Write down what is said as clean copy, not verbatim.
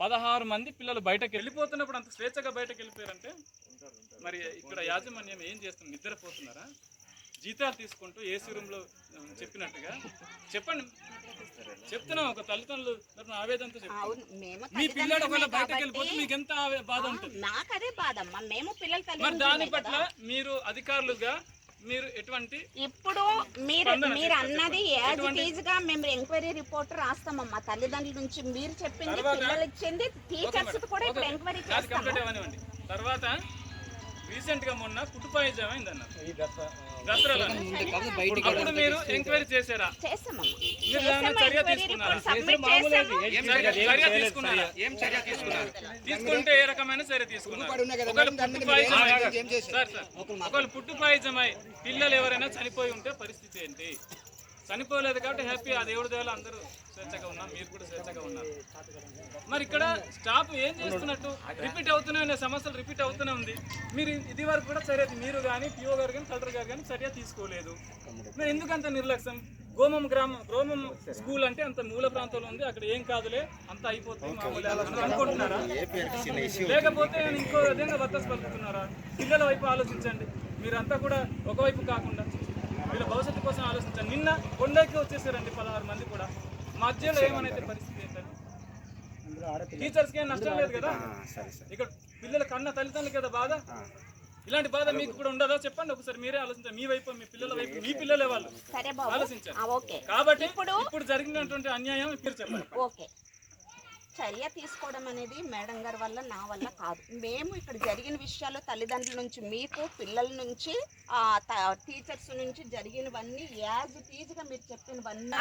16 మంది పిల్లలు బయటకు వెళ్ళిపోతున్నప్పుడు అంత స్వేచ్ఛగా బయటకు వెళ్ళిపోయారంటే మరి ఇక్కడ యాజమాన్యం ఏం చేస్తుంది? నిద్రపోతున్నారా? జీతాలు తీసుకుంటూ ఏసీ రూమ్లో చెప్పినట్టుగా చెప్పండి. చెప్తున్నాం, ఒక తల్లిదండ్రులు ఆవేదనతో చెప్తాను. మీ పిల్లడు ఒకవేళ బయటకు వెళ్ళిపోతే మీకు ఎంత బాధ ఉంటుంది? నాకు అదే బాధ అమ్మా. మేము పిల్లలు మరి దాని పట్ల మీరు అధికారులుగా మీరు ఎటువంటి ఇప్పుడు మీరు అన్నది యాజ్ ఇట్ ఈజ్ గా మేము ఎంక్వైరీ రిపోర్ట్ రాస్తామమ్మా. తల్లిదండ్రుల నుంచి మీరు చెప్పింది, పిల్లలు ఇచ్చింది, టీచర్స్ కూడా ఇప్పుడు ఎంక్వైరీ చేస్తాం. తర్వాత రీసెంట్ గా మొన్న పుట్టుపాయిజం అయిందన్న దసరాలో, అప్పుడు మీరు ఎంక్వైరీ చేశారా? చర్య తీసుకుంటే ఏ రకమైన చర్య తీసుకున్నారు? ఒకవేళ పుట్టుపాయిజమై పిల్లలు ఎవరైనా చనిపోయి ఉంటే పరిస్థితి ఏంటి? చనిపోలేదు కాబట్టి హ్యాపీ, ఆ దేవుడి దేవాలు అందరూ స్వేచ్ఛగా ఉన్నాం, మీరు కూడా స్వేచ్ఛగా ఉన్నారు. మరి ఇక్కడ స్టాఫ్ ఏం చేస్తున్నట్టు? రిపీట్ అవుతూనే ఉన్న సమస్యలు రిపీట్ అవుతూనే ఉంది. మీరు ఇది వరకు కూడా చర్య, మీరు కానీ పిఓ గారు కానీ కలెక్టర్ గారు కానీ చర్య తీసుకోలేదు. మరి ఎందుకంత నిర్లక్ష్యం? గ్రామం స్కూల్ అంటే అంత మూల ప్రాంతంలో ఉంది, అక్కడ ఏం కాదులే, అంత అయిపోతుంది అనుకుంటున్నారా? లేకపోతే ఇంకో విధంగా వర్తస్ పలుకుతున్నారా? పిల్లల వైపు ఆలోచించండి. మీరంతా కూడా ఒకవైపు కాకుండా వీళ్ళ భవిష్యత్తు కోసం ఆలోచించండి. నిన్న కొండకి వచ్చేసారండి 16 మంది కూడా. మధ్యలో ఏమనైతే పరిస్థితి ఏంటంటే టీచర్స్కి ఏం నష్టం లేదు కదా, ఇక్కడ పిల్లల కన్న తల్లిదండ్రులు కదా బాధ. ఇలాంటి బాధ మీకు కూడా ఉండదా? చెప్పండి ఒకసారి, మీరే ఆలోచించండి. మీ వైపు, మీ పిల్లల వైపు, మీ పిల్లలే వాళ్ళు ఆలోచించారు. కాబట్టి ఇప్పుడు జరిగినటువంటి అన్యాయం మీరు చెప్పండి. ఓకే, చర్య తీసుకోవడం అనేది మేడం గారి వల్ల, నా వల్ల కాదు. మేము ఇక్కడ జరిగిన విషయాలు తల్లిదండ్రుల నుంచి, మీకు పిల్లల నుంచి, టీచర్స్ నుంచి జరిగినవన్నీ యాజ్ ఇట్ ఈజ్ గా మీరు చెప్పినవన్నీ